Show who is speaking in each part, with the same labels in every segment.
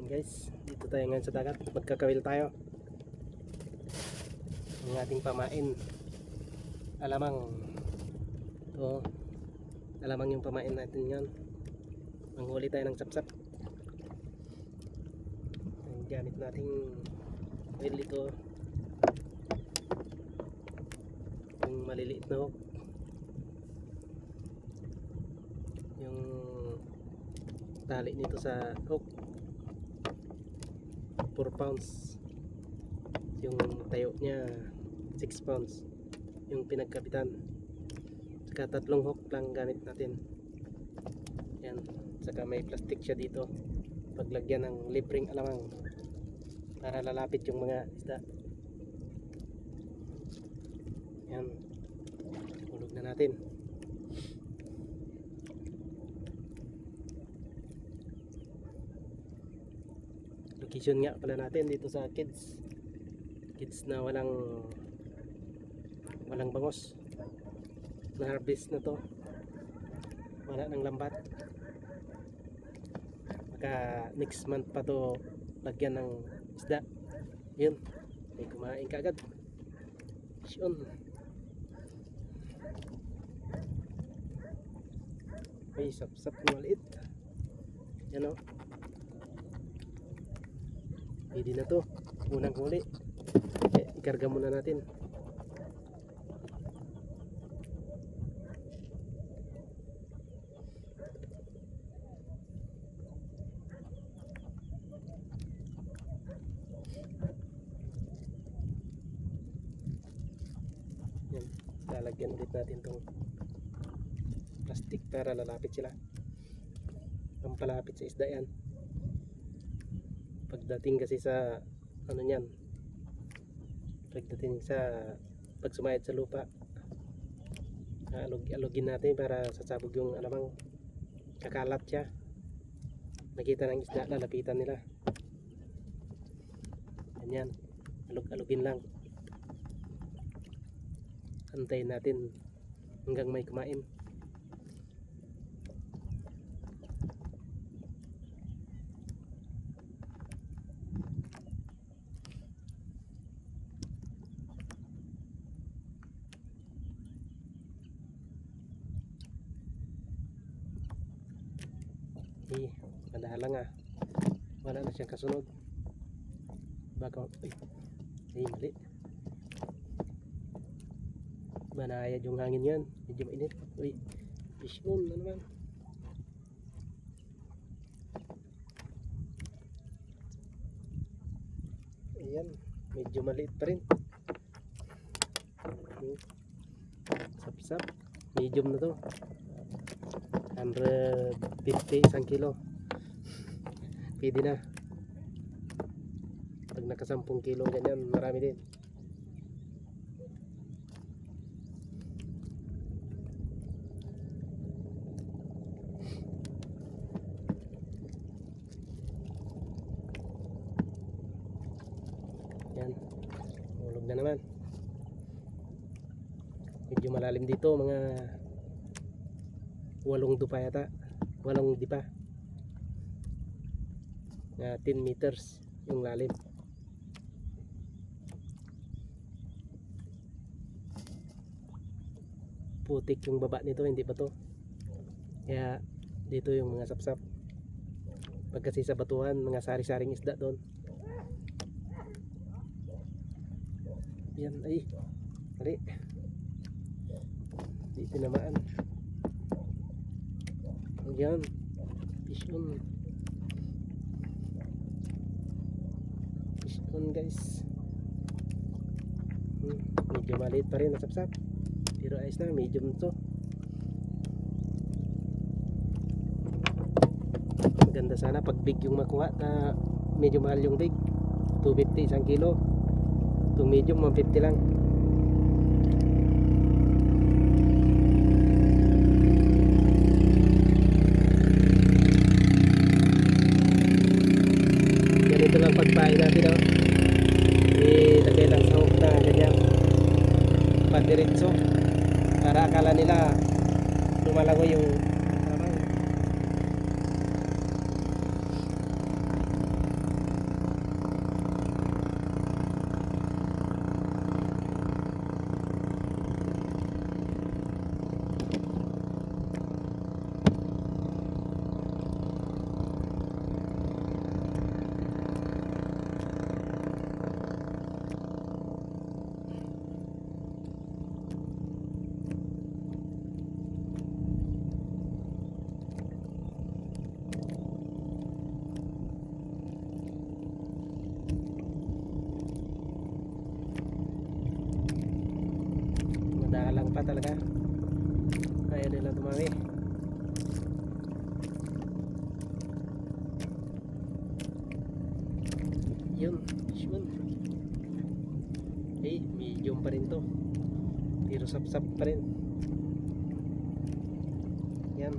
Speaker 1: Guys, dito tayo ngayon sa dagat. Magkakawil tayo. Ang ating pamain. Alamang. Ito. Alamang yung pamain natin yan. Manghuli tayo ng sapsap. Ang gamit nating reel ito. Yung maliliit na hook. Yung tali nito sa hook 4 pounds, yung tayo niya 6 pounds, yung pinagkapitan. Saka 3 hook lang gamit natin. Yan, saka may plastic siya dito, paglagyan ng libreng alamang para lalapit yung mga isda. Yan, hulog na natin. Location nga pala natin dito sa kids na walang bangos. Na harvest na to, wala nang lambat. Baka next month pa to lagyan ng isda. Yun, may kumain kaagad. Yun, may sapsap na maliit. Yan o, pwede na to, unang huli. Ikarga muna natin. Yan, lalagyan ulit natin tong plastic para lalapit sila. Pampalapit sa isda yan. Pagdating kasi sa ano niyan, pagdating sa pagsumayad sa lupa, alugin natin para sasabog yung alamang. Kakalat siya, nakita ng isda, lalapitan nila. Ganyan, alugin lang, antayin natin hanggang may kumain. Madalang wala na siyang kasunod. Baka mali, manayad yung hangin yan, medyo mainit. Fish on na naman. Ayan, medyo maliit pa rin. Sapsap, medium na to, 150 isang kilo. Pwede na. Pag naka 10 kilo ganyan, marami din. Yan, hulog na naman. Medyo malalim dito, mga 8 dupa yata, 8 dipa na 10 meters yung lalim. Putik yung baba nito, hindi ba to? Kaya dito yung mga sapsap. Pag kasi sa batuhan, mga sari-saring isda doon. Yan, ay mali, di tinamaan. Yan, fish on. Fish on guys. Medyo maliit pa rin na sapsap, pero ayos na, medium to. Maganda sana pag big yung makuha, na medyo mahal yung big, 250 isang kilo. Itong medium 150 lang. Ganito lang pagpain natin, ilagay lang sa hook na ganyan, padiretso, para akala nila lumalangoy yung alamang. pa talaga. Ayaw nila tumami. Yun. Medium pa rin to. Pero sap-sap pa rin. Yan.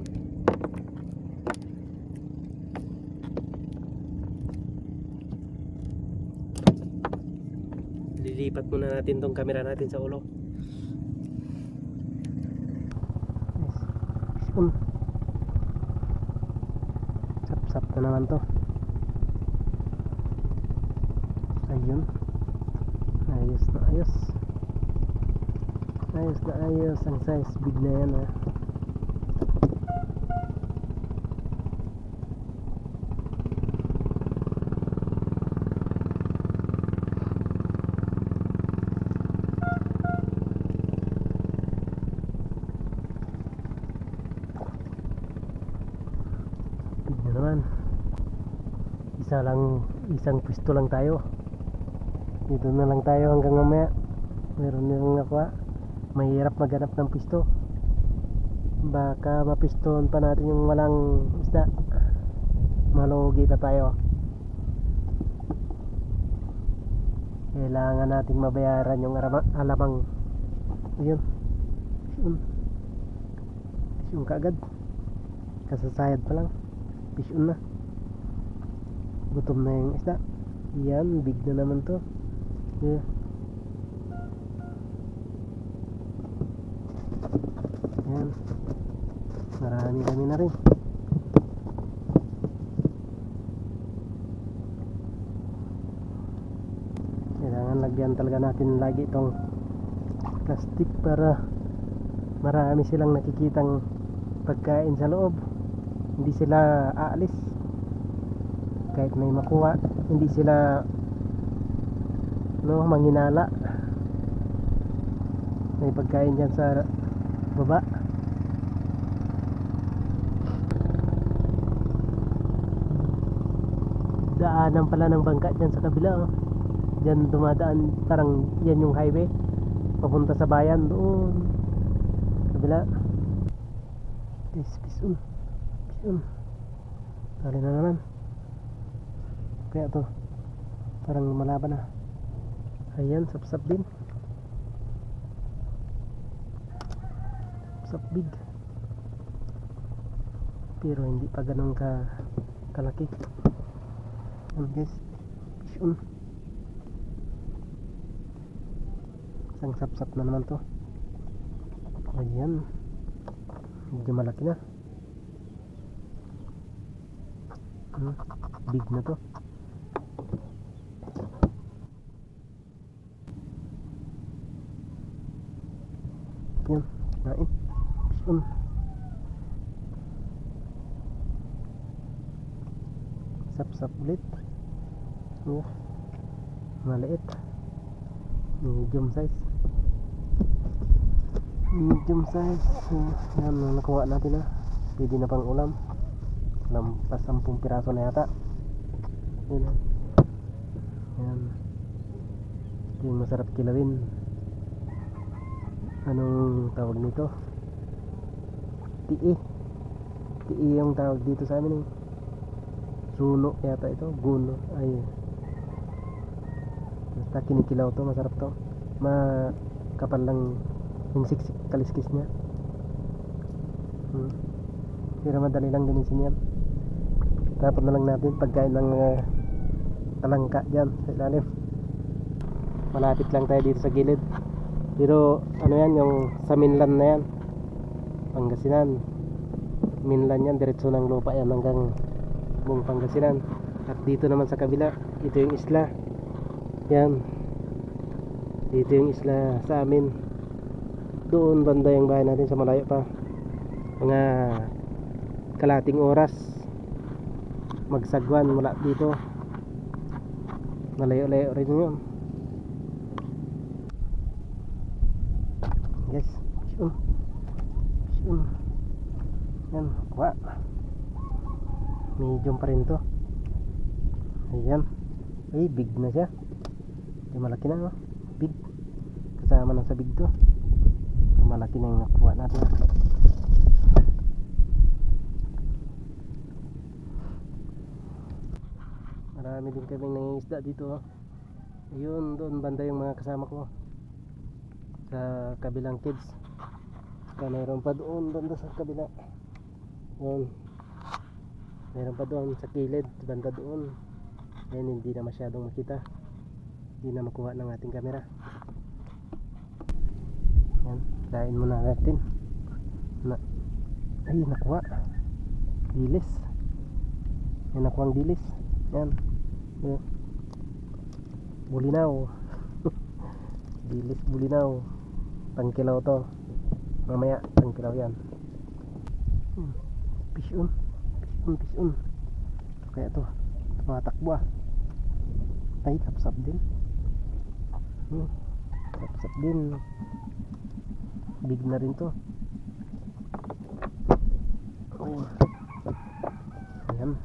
Speaker 1: Lilipat muna natin tong camera natin sa ulo. Sap-sap na naman to. Ayun. Ayos na ayos. Ayos na ayos. Ang size big na yan ha. Big na naman. Isang pwesto lang tayo. Dito na lang tayo hanggang mamaya. Meron nilang nakuha. Mahirap maghanap ng pisto. Baka mapistohan pa natin yung walang isda. Malugi pa tayo. Kailangan nating mabayaran yung alamang. Ayun. Pisyon kaagad. Kasasayad pa lang. Pisyon na. Gutom na yung isda. Yan, big na naman to. Yeah. Yan. Marami kami na rin. Kailangan lagyan talaga natin lagi itong plastic para marami silang nakikitang pagkain sa loob. Hindi sila aalis. Kahit may makuha, hindi sila manghinala. May pagkain dyan sa baba. Daanan pala ng bangka dyan sa kabila. Dyan dumadaan, parang yan yung highway papunta sa bayan doon kabila. Pisun. Dali na naman. Kaya to parang lumalaban na. Ayan, sap-sap din. Sap big. Pero hindi pa ganun kalaki. Ayan guys. Pisyon. Isang sap-sap na naman to. Ayan. Medyo malaki na. Big na to. Yan, nain. Pisyon. Sap-sap ulit. Maliit. Medium size. Yan, nakuha natin na. Pwede na pang ulam. Lampas 10 piraso na yata. Yan. Ito yung masarap kilawin. Anong tawag nito? Ti'i yung tawag dito sa amin. Suno yata ito. Guno. Ay, basta kinikilaw to. Masarap to. Makapal lang yung siksik kaliskis niya. Pero madali lang linisin yan. Tapos na lang natin pagkain ng talangka dyan sa ilalim. Malapit lang tayo dito sa gilid. Pero ano yan, yung sa Minlan na yan, Pangasinan. Minlan yan, diretso ng lupa yan hanggang buong Pangasinan. At dito naman sa kabila, ito yung isla. Yan. Dito yung isla sa amin. Doon banda yung bahay natin sa malayo pa. Mga kalating oras magsagwan mula dito. Malayo-layo rin yun. Yes. Yan, kuha. Medium pa rin to. Ayan. Ay, big na siya. Ay, malaki na, no? Big. Kasama na sa big to. malaki na yung nakuha natin. Marami din kaming nangingisda dito. Ayun, doon banda yung mga kasama ko sa kabilang kids. Saka mayroon pa doon banda sa kabila. Yun, mayroon pa doon sa kilid banda doon. Ayun, hindi na masyadong makita, hindi na makuha ng ating camera. Yan, kain muna natin ay nakuha dilis. Yan, nakuha ang dilis. Yan, yan. Bulinaw. Dilis bulinaw, pangkilaw to. Mamaya pangkilaw yan. Pisun kaya to mga takbo. Ay, sapsap din. Sapsap din. Big na rin to. Oh. Ayan.